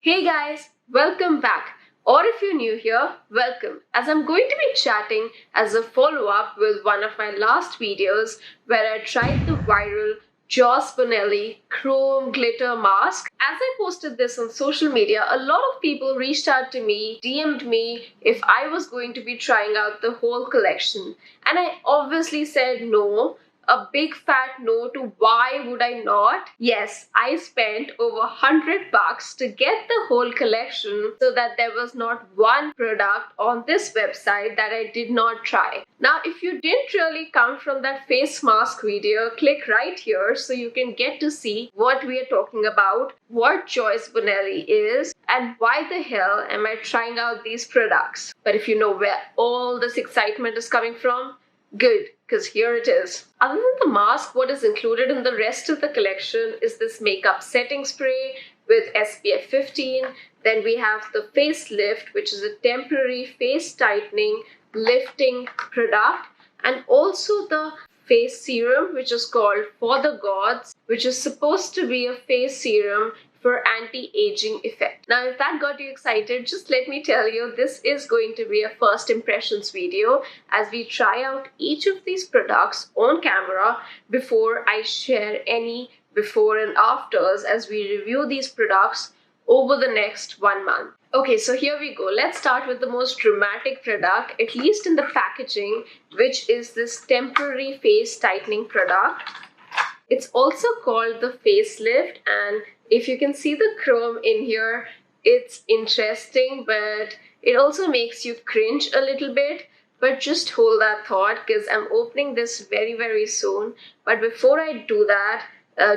Hey guys, welcome back. Or if you're new here, welcome, as I'm going to be chatting as a follow-up with one of my last videos where I tried the viral Joyce Bonelli chrome glitter mask. As I posted this on social media, a lot of people reached out to me, DM'd me if I was going to be trying out the whole collection. And I obviously said no, a big fat no to why would I not? Yes, I spent over $100 to get the whole collection so that there was not one product on this website that I did not try. Now, if you didn't really come from that face mask video, click right here so you can get to see what we are talking about, what Joyce Bonelli is, and why the hell am I trying out these products. But if you know where all this excitement is coming from, good, because here it is. Other than the mask, what is included in the rest of the collection is this makeup setting spray with SPF 15. Then we have the FaceLift, which is a temporary face tightening, lifting product. And also the face serum, which is called For the Gods, which is supposed to be a face serum for anti-aging effect. Now, if that got you excited, just let me tell you, this is going to be a first impressions video as we try out each of these products on camera before I share any before and afters as we review these products over the next 1 month. Okay, so here we go. Let's start with the most dramatic product, at least in the packaging, which is this temporary face tightening product. It's also called the FaceLift, and if you can see the chrome in here, it's interesting, but it also makes you cringe a little bit. But just hold that thought because I'm opening this very, very soon. But before I do that,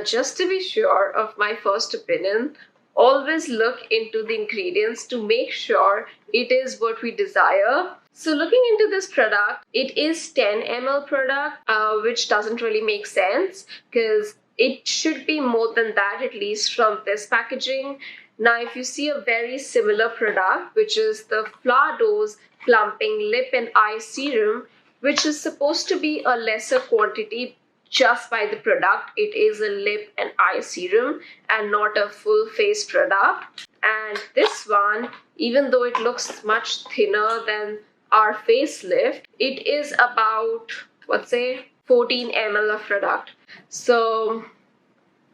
just to be sure of my first opinion, always look into the ingredients to make sure it is what we desire. So looking into this product, it is 10 ml product, which doesn't really make sense because it should be more than that, at least from this packaging. Now, if you see a very similar product, which is the Flour Dose Plumping Lip and Eye Serum, which is supposed to be a lesser quantity just by the product. It is a lip and eye serum and not a full face product. And this one, even though it looks much thinner than our FaceLift, it is about, let's say, 14 ml of product. So,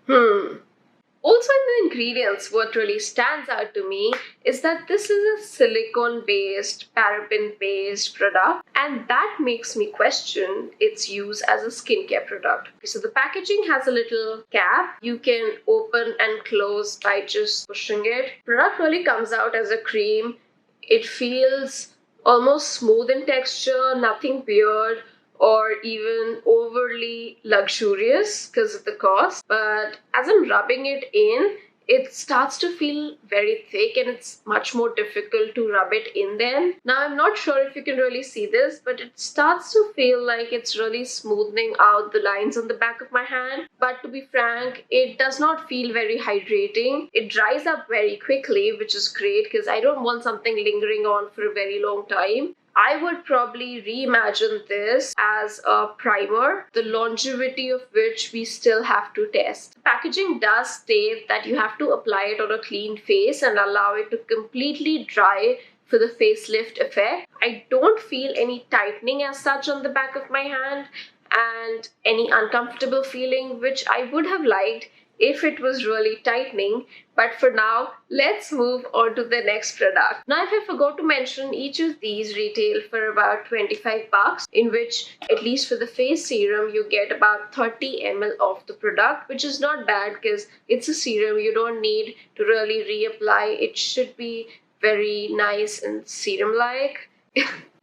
Also in the ingredients, what really stands out to me is that this is a silicone-based, paraben-based product, and that makes me question its use as a skincare product. So the packaging has a little cap. You can open and close by just pushing it. Product really comes out as a cream. It feels almost smooth in texture, nothing weird or even overly luxurious because of the cost. But as I'm rubbing it in, it starts to feel very thick and it's much more difficult to rub it in then. Now, I'm not sure if you can really see this, but it starts to feel like it's really smoothing out the lines on the back of my hand. But to be frank, it does not feel very hydrating. It dries up very quickly, which is great because I don't want something lingering on for a very long time. I would probably reimagine this as a primer, the longevity of which we still have to test. The packaging does state that you have to apply it on a clean face and allow it to completely dry for the facelift effect. I don't feel any tightening as such on the back of my hand and any uncomfortable feeling, which I would have liked if it was really tightening. But for now, let's move on to the next product. Now, if I forgot to mention, each of these retail for about 25 bucks, in which, at least for the face serum, you get about 30 ml of the product, which is not bad because it's a serum. You don't need to really reapply. It should be very nice and serum-like.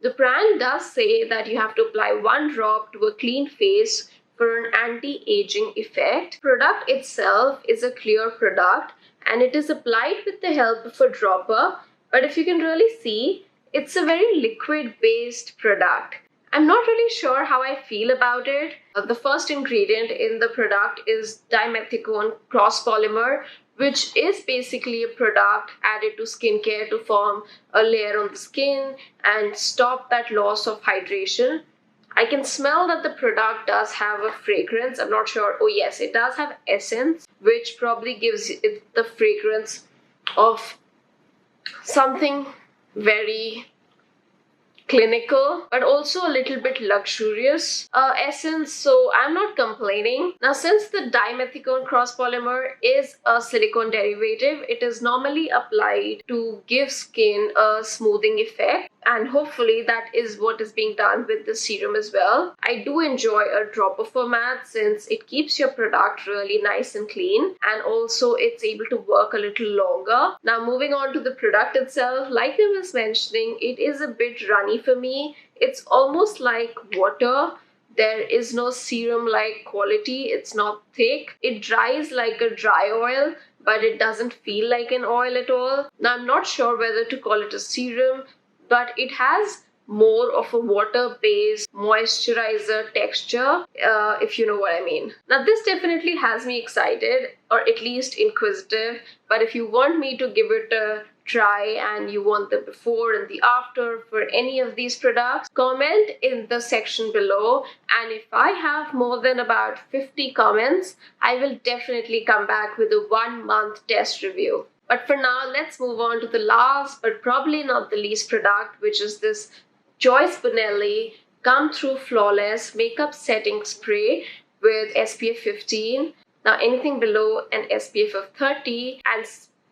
The brand does say that you have to apply 1 drop to a clean face for an anti-aging effect. Product itself is a clear product and it is applied with the help of a dropper, but if you can really see, it's a very liquid-based product. I'm not really sure how I feel about it. The first ingredient in the product is dimethicone cross-polymer, which is basically a product added to skincare to form a layer on the skin and stop that loss of hydration. I can smell that the product does have a fragrance. I'm not sure. Oh yes, it does have essence, which probably gives it the fragrance of something very clinical but also a little bit luxurious essence, so I'm not complaining. Now, since the dimethicone cross polymer is a silicone derivative, it is normally applied to give skin a smoothing effect, and hopefully that is what is being done with the serum as well. I do enjoy a dropper format since it keeps your product really nice and clean, and also it's able to work a little longer. Now, moving on to the product itself, like I was mentioning, it is a bit runny for me. It's almost like water. There is no serum-like quality. It's not thick. It dries like a dry oil, but it doesn't feel like an oil at all. Now, I'm not sure whether to call it a serum, but it has more of a water-based moisturizer texture, if you know what I mean. Now, this definitely has me excited, or at least inquisitive, but if you want me to give it a try and you want the before and the after for any of these products, comment in the section below, and if I have more than about 50 comments, I will definitely come back with a 1-month test review. But for now, let's move on to the last but probably not the least product, which is this Joyce Bonelli Come Through Flawless Makeup Setting Spray with SPF 15. Now, anything below an SPF of 30, and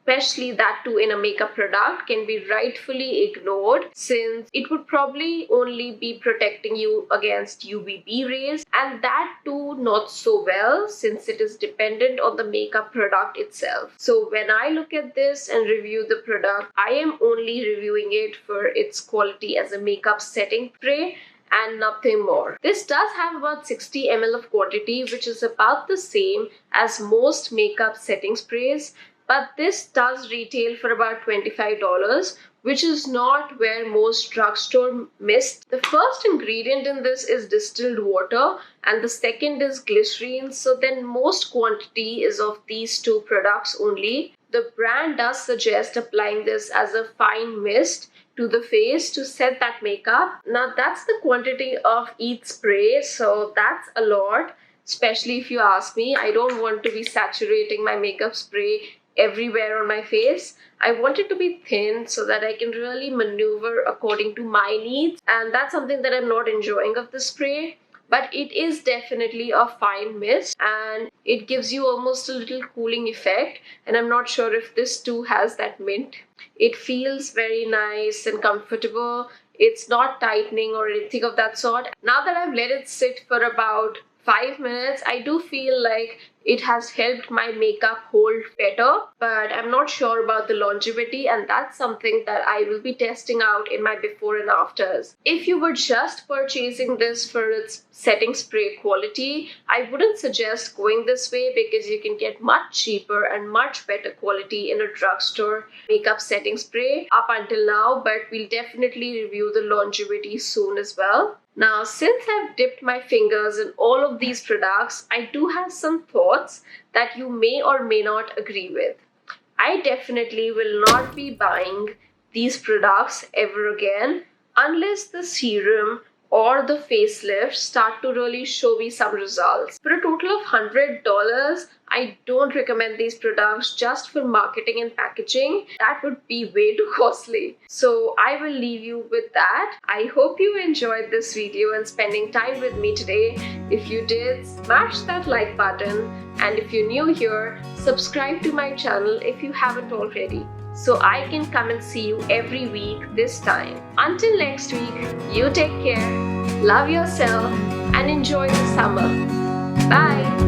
especially that too in a makeup product, can be rightfully ignored since it would probably only be protecting you against UVB rays, and that too not so well since it is dependent on the makeup product itself. So when I look at this and review the product, I am only reviewing it for its quality as a makeup setting spray and nothing more. This does have about 60 ml of quantity, which is about the same as most makeup setting sprays, but this does retail for about $25, which is not where most drugstore mist. The first ingredient in this is distilled water and the second is glycerine, so then most quantity is of these two products only. The brand does suggest applying this as a fine mist to the face to set that makeup. Now, that's the quantity of each spray, so that's a lot, especially if you ask me. I don't want to be saturating my makeup spray everywhere on my face. I want it to be thin so that I can really maneuver according to my needs, and that's something that I'm not enjoying of the spray. But it is definitely a fine mist and it gives you almost a little cooling effect, and I'm not sure if this too has that mint. It feels very nice and comfortable. It's not tightening or anything of that sort. Now that I've let it sit for about 5 minutes, I do feel like it has helped my makeup hold better, but I'm not sure about the longevity, and that's something that I will be testing out in my before and afters. If you were just purchasing this for its setting spray quality, I wouldn't suggest going this way because you can get much cheaper and much better quality in a drugstore makeup setting spray up until now, but we'll definitely review the longevity soon as well. Now, since I've dipped my fingers in all of these products, I do have some thoughts that you may or may not agree with. I definitely will not be buying these products ever again unless the serum or the facelift start to really show me some results. For a total of $100, I don't recommend these products just for marketing and packaging. That would be way too costly. So I will leave you with that. I hope you enjoyed this video and spending time with me today. If you did, smash that like button, and if you're new here, subscribe to my channel if you haven't already, so I can come and see you every week this time. Until next week, you take care, love yourself, and enjoy the summer. Bye!